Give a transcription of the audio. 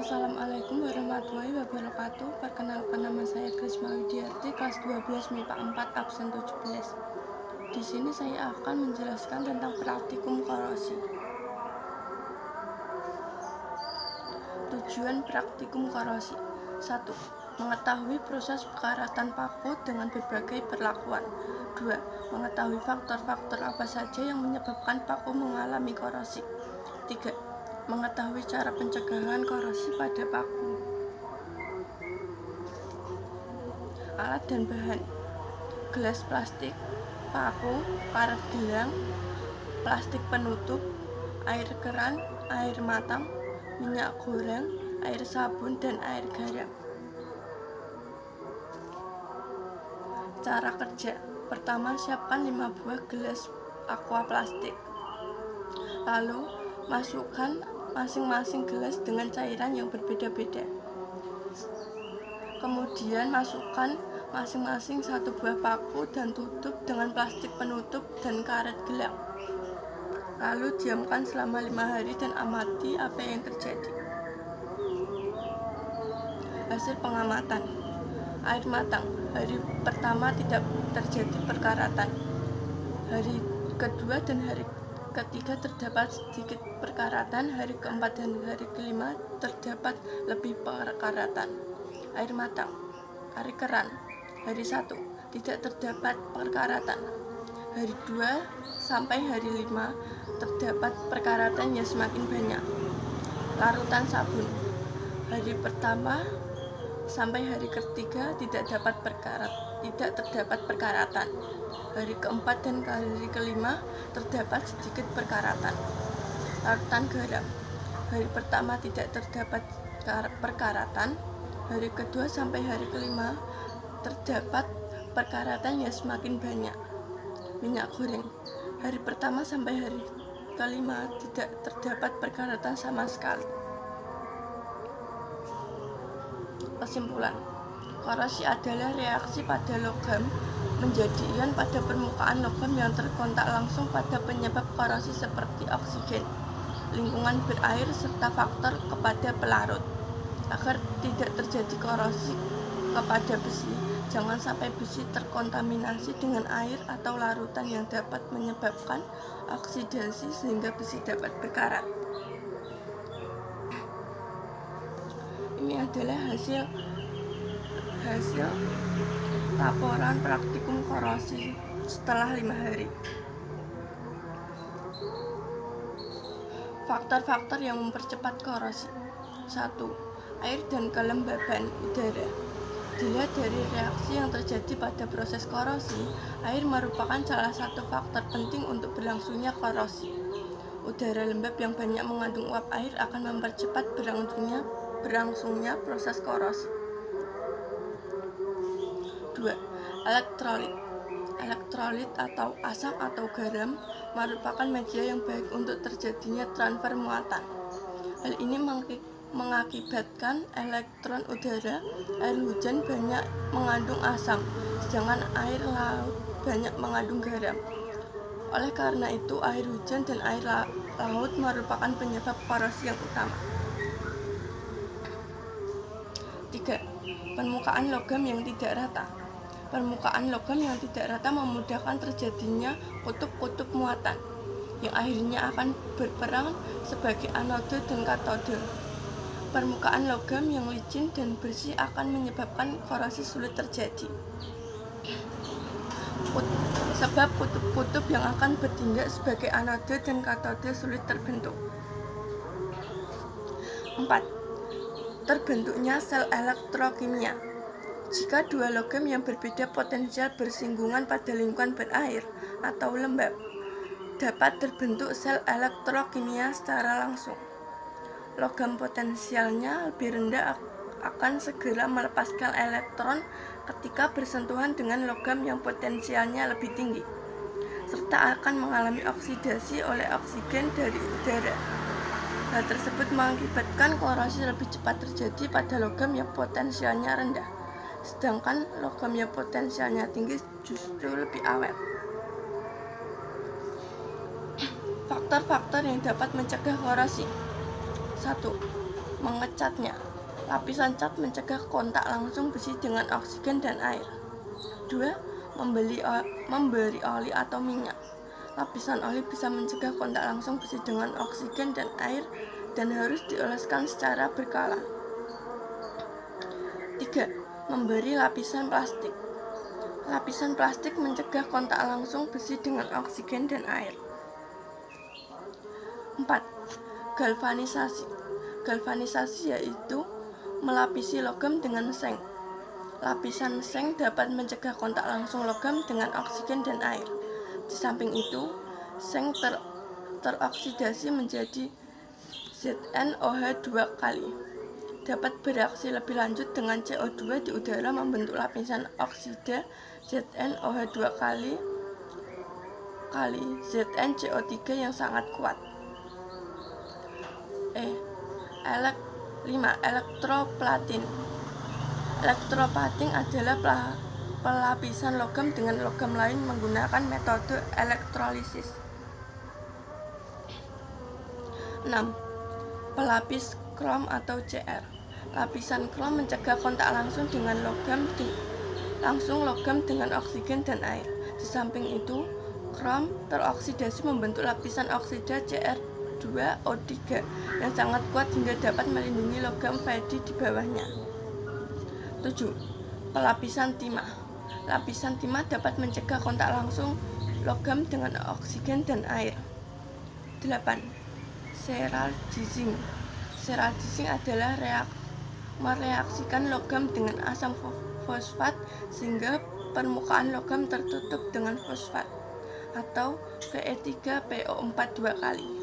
Assalamualaikum warahmatullahi wabarakatuh. Perkenalkan, nama saya Krisma Widiarti, kelas 12 MIPA 4 absen 17. Di sini saya akan menjelaskan tentang praktikum korosi. Tujuan praktikum korosi: 1. Mengetahui proses pekaratan paku dengan berbagai perlakuan. 2. Mengetahui faktor-faktor apa saja yang menyebabkan paku mengalami korosi. 3. Mengetahui cara pencegahan korosi pada paku. Alat dan bahan: gelas plastik, paku, karet gelang, plastik penutup, air keran, air matang, minyak goreng, air sabun, dan air garam. Cara kerja: pertama, siapkan 5 buah gelas aqua plastik. Lalu, masukkan masing-masing gelas dengan cairan yang berbeda-beda. Kemudian, masukkan masing-masing 1 buah paku dan tutup dengan plastik penutup dan karet gelang. Lalu, diamkan selama 5 hari dan amati apa yang terjadi. Hasil pengamatan: air matang. Hari pertama tidak terjadi perkaratan. Hari kedua dan hari ketiga terdapat sedikit perkaratan. Hari keempat dan hari kelima terdapat lebih perkaratan. Air matang. Air keran. Hari 1 tidak terdapat perkaratan. Hari 2 sampai hari 5 terdapat perkaratan yang semakin banyak. Larutan sabun. Hari pertama sampai hari ketiga tidak terdapat perkaratan. Hari keempat dan hari kelima terdapat sedikit perkaratan. Larutan garam. Hari pertama tidak terdapat perkaratan. Hari kedua sampai hari kelima terdapat perkaratan yang semakin banyak. Minyak goreng. Hari pertama sampai hari kelima tidak terdapat perkaratan sama sekali. Kesimpulan: korosi adalah reaksi pada logam menjadi ion pada permukaan logam yang terkontak langsung pada penyebab korosi seperti oksigen, lingkungan berair, serta faktor kepada pelarut. Agar tidak terjadi korosi kepada besi, jangan sampai besi terkontaminasi dengan air atau larutan yang dapat menyebabkan oksidasi sehingga besi dapat berkarat. Ini adalah hasil laporan praktikum korosi setelah 5 hari. Faktor-faktor yang mempercepat korosi: 1. Air dan kelembaban udara. Dilihat dari reaksi yang terjadi pada proses korosi, air merupakan salah satu faktor penting untuk berlangsungnya korosi. Udara lembab yang banyak mengandung uap air akan mempercepat berlangsungnya proses korosi. 2. Elektrolit. Elektrolit atau asam atau garam merupakan media yang baik untuk terjadinya transfer muatan. Hal ini mengakibatkan elektron udara. Air hujan banyak mengandung asam, sedangkan air laut banyak mengandung garam. Oleh karena itu, air hujan dan air laut merupakan penyebab korosi yang utama. 3. Permukaan logam yang tidak rata. Permukaan logam yang tidak rata memudahkan terjadinya kutub-kutub muatan, yang akhirnya akan berperan sebagai anode dan katode. Permukaan logam yang licin dan bersih akan menyebabkan korosi sulit terjadi, sebab kutub-kutub yang akan bertindak sebagai anode dan katode sulit terbentuk. 4. Terbentuknya sel elektrokimia. Jika dua logam yang berbeda potensial bersinggungan pada lingkungan berair atau lembab, dapat terbentuk sel elektrokimia secara langsung. Logam potensialnya lebih rendah akan segera melepaskan elektron ketika bersentuhan dengan logam yang potensialnya lebih tinggi, serta akan mengalami oksidasi oleh oksigen dari udara. Hal tersebut mengakibatkan korosi lebih cepat terjadi pada logam yang potensialnya rendah, sedangkan logam yang potensialnya tinggi justru lebih awet. Faktor-faktor yang dapat mencegah korosi. 1. Mengecatnya. Lapisan cat mencegah kontak langsung besi dengan oksigen dan air. 2. Memberi oli atau minyak. Lapisan oli bisa mencegah kontak langsung besi dengan oksigen dan air dan harus dioleskan secara berkala. 3. Memberi lapisan plastik. Lapisan plastik mencegah kontak langsung besi dengan oksigen dan air. 4. Galvanisasi. Galvanisasi yaitu melapisi logam dengan seng. Lapisan seng dapat mencegah kontak langsung logam dengan oksigen dan air. Di samping itu, seng teroksidasi menjadi ZnOH2 kali. Dapat bereaksi lebih lanjut dengan CO2 di udara membentuk lapisan oksida ZnOH2 kali ZnCO3 yang sangat kuat. 5. Elektroplating. Elektroplating adalah pelapisan logam dengan logam lain menggunakan metode elektrolisis. 6. Pelapis krom atau Cr. Lapisan krom mencegah kontak langsung logam dengan oksigen dan air. Di samping itu, krom teroksidasi membentuk lapisan oksida Cr2O3 yang sangat kuat hingga dapat melindungi logam Fedi di bawahnya. 7. Pelapisan timah. Lapisan timah dapat mencegah kontak langsung logam dengan oksigen dan air. 8. Ceraldizing. Ceraldizing adalah mereaksikan logam dengan asam fosfat sehingga permukaan logam tertutup dengan fosfat atau Fe3PO4 2 kali.